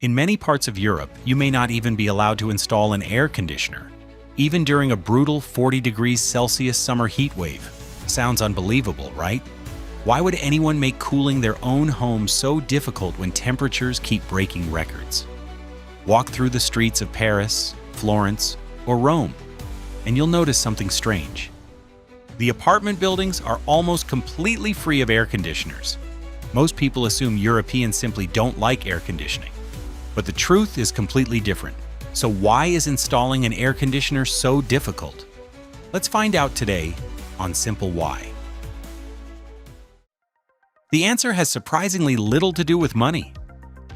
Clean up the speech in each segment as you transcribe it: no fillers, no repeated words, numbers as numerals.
In many parts of Europe, you may not even be allowed to install an air conditioner, even during a brutal 40 degrees Celsius summer heat wave. Sounds unbelievable, right? Why would anyone make cooling their own home so difficult when temperatures keep breaking records? Walk through the streets of Paris, Florence, or Rome, and you'll notice something strange. The apartment buildings are almost completely free of air conditioners. Most people assume Europeans simply don't like air conditioning. But the truth is completely different. So why is installing an air conditioner so difficult? Let's find out today on Simple Why. The answer has surprisingly little to do with money.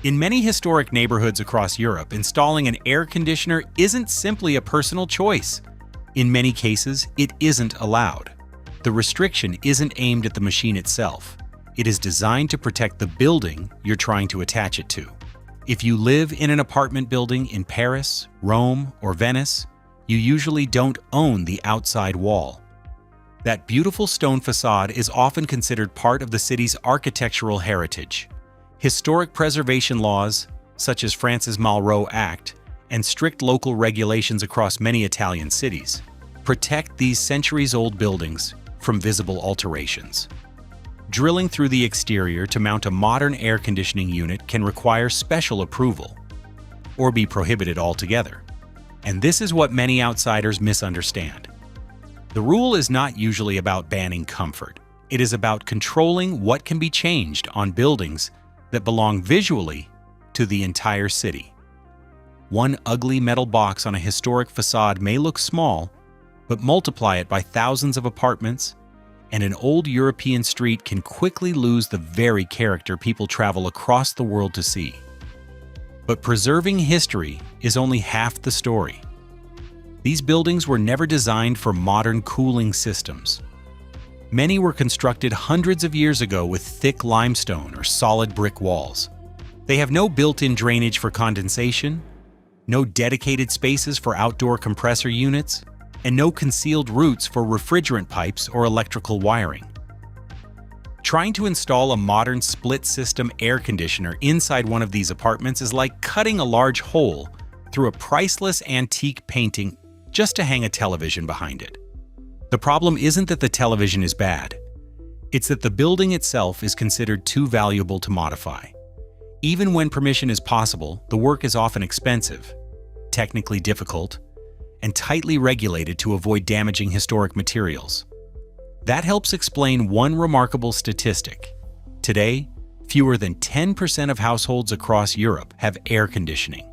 In many historic neighborhoods across Europe, installing an air conditioner isn't simply a personal choice. In many cases, it isn't allowed. The restriction isn't aimed at the machine itself. It is designed to protect the building you're trying to attach it to. If you live in an apartment building in Paris, Rome, or Venice, you usually don't own the outside wall. That beautiful stone facade is often considered part of the city's architectural heritage. Historic preservation laws, such as France's Malraux Act, and strict local regulations across many Italian cities, protect these centuries-old buildings from visible alterations. Drilling through the exterior to mount a modern air conditioning unit can require special approval, or be prohibited altogether. And this is what many outsiders misunderstand. The rule is not usually about banning comfort. It is about controlling what can be changed on buildings that belong visually to the entire city. One ugly metal box on a historic facade may look small, but multiply it by thousands of apartments, and an old European street can quickly lose the very character people travel across the world to see. But preserving history is only half the story. These buildings were never designed for modern cooling systems. Many were constructed hundreds of years ago with thick limestone or solid brick walls. They have no built-in drainage for condensation, no dedicated spaces for outdoor compressor units, and no concealed routes for refrigerant pipes or electrical wiring. Trying to install a modern split-system air conditioner inside one of these apartments is like cutting a large hole through a priceless antique painting just to hang a television behind it. The problem isn't that the television is bad. It's that the building itself is considered too valuable to modify. Even when permission is possible, the work is often expensive, technically difficult, and tightly regulated to avoid damaging historic materials. That helps explain one remarkable statistic. Today, fewer than 10% of households across Europe have air conditioning,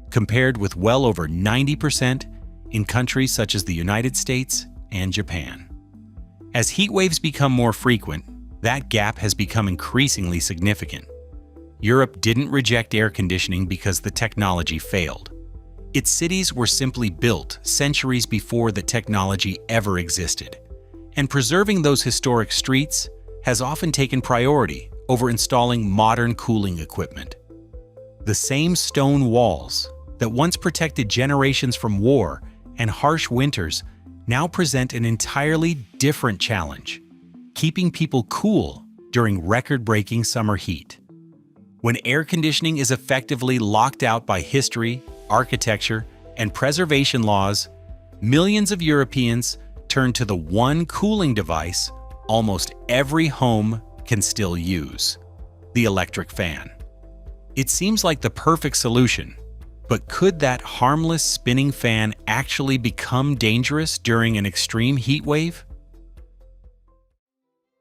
compared with well over 90% in countries such as the United States and Japan. As heat waves become more frequent, that gap has become increasingly significant. Europe didn't reject air conditioning because the technology failed. Its cities were simply built centuries before the technology ever existed, and preserving those historic streets has often taken priority over installing modern cooling equipment. The same stone walls that once protected generations from war and harsh winters now present an entirely different challenge: keeping people cool during record-breaking summer heat. When air conditioning is effectively locked out by history, architecture, and preservation laws, millions of Europeans turn to the one cooling device almost every home can still use: the electric fan. It seems like the perfect solution, but could that harmless spinning fan actually become dangerous during an extreme heat wave?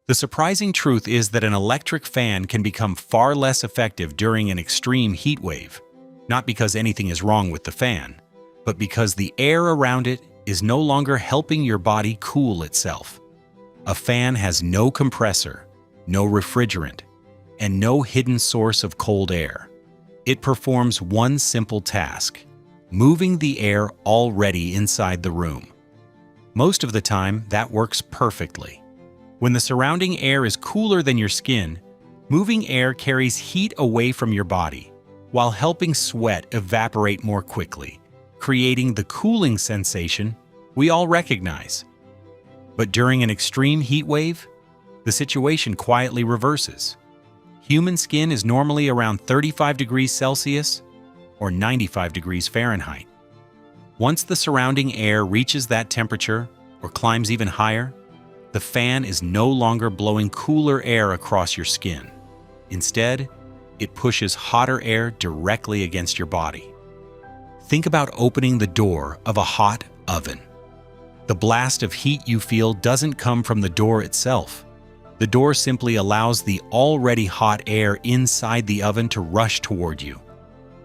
The surprising truth is that an electric fan can become far less effective during an extreme heat wave. Not because anything is wrong with the fan, but because the air around it is no longer helping your body cool itself. A fan has no compressor, no refrigerant, and no hidden source of cold air. It performs one simple task: moving the air already inside the room. Most of the time, that works perfectly. When the surrounding air is cooler than your skin, moving air carries heat away from your body, while helping sweat evaporate more quickly, creating the cooling sensation we all recognize. But during an extreme heat wave, the situation quietly reverses. Human skin is normally around 35 degrees Celsius, or 95 degrees Fahrenheit. Once the surrounding air reaches that temperature or climbs even higher, the fan is no longer blowing cooler air across your skin. Instead, it pushes hotter air directly against your body. Think about opening the door of a hot oven. The blast of heat you feel doesn't come from the door itself. The door simply allows the already hot air inside the oven to rush toward you.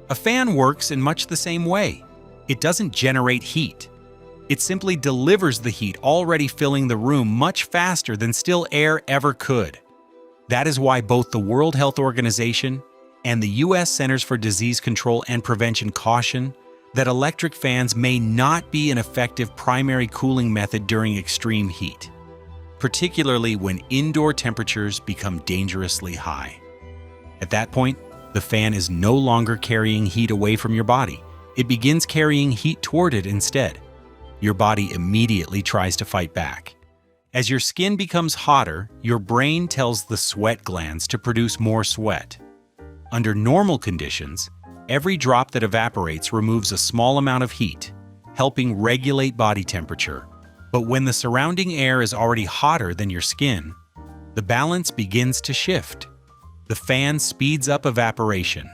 A fan works in much the same way. It doesn't generate heat. It simply delivers the heat already filling the room much faster than still air ever could. That is why both the World Health Organization and the U.S. Centers for Disease Control and Prevention caution that electric fans may not be an effective primary cooling method during extreme heat, particularly when indoor temperatures become dangerously high. At that point, the fan is no longer carrying heat away from your body. It begins carrying heat toward it instead. Your body immediately tries to fight back. As your skin becomes hotter, your brain tells the sweat glands to produce more sweat. Under normal conditions, every drop that evaporates removes a small amount of heat, helping regulate body temperature. But when the surrounding air is already hotter than your skin, the balance begins to shift. The fan speeds up evaporation,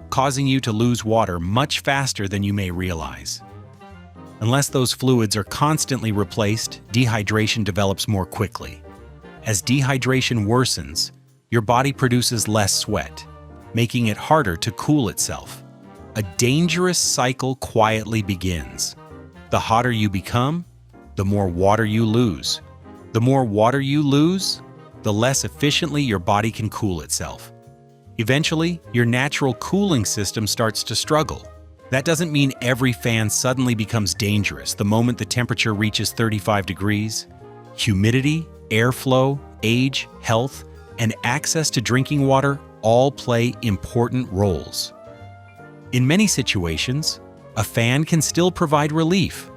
causing you to lose water much faster than you may realize. Unless those fluids are constantly replaced, dehydration develops more quickly. As dehydration worsens, your body produces less sweat, making it harder to cool itself. A dangerous cycle quietly begins. The hotter you become, the more water you lose. The more water you lose, the less efficiently your body can cool itself. Eventually, your natural cooling system starts to struggle. That doesn't mean every fan suddenly becomes dangerous the moment the temperature reaches 35 degrees. Humidity, airflow, age, health, and access to drinking water all play important roles. In many situations, a fan can still provide relief.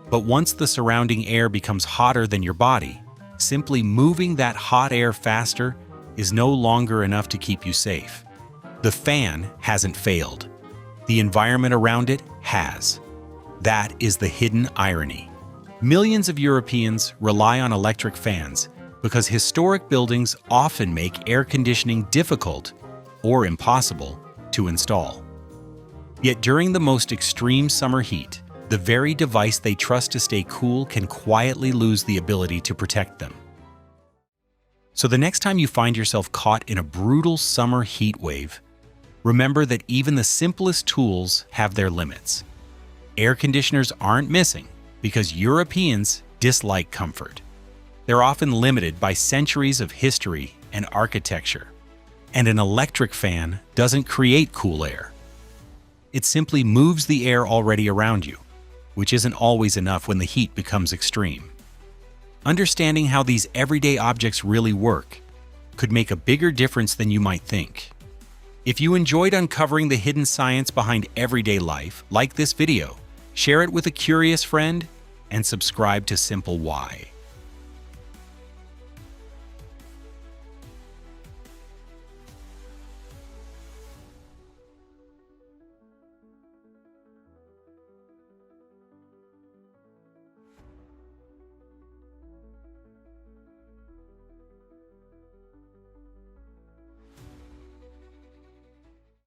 But once the surrounding air becomes hotter than your body, simply moving that hot air faster is no longer enough to keep you safe. The fan hasn't failed. The environment around it has. That is the hidden irony. Millions of Europeans rely on electric fans because historic buildings often make air conditioning difficult or impossible to install. Yet during the most extreme summer heat, the very device they trust to stay cool can quietly lose the ability to protect them. So the next time you find yourself caught in a brutal summer heat wave, remember that even the simplest tools have their limits. Air conditioners aren't missing because Europeans dislike comfort. They're often limited by centuries of history and architecture. And an electric fan doesn't create cool air. It simply moves the air already around you, which isn't always enough when the heat becomes extreme. Understanding how these everyday objects really work could make a bigger difference than you might think. If you enjoyed uncovering the hidden science behind everyday life, like this video, share it with a curious friend, and subscribe to Simple Why.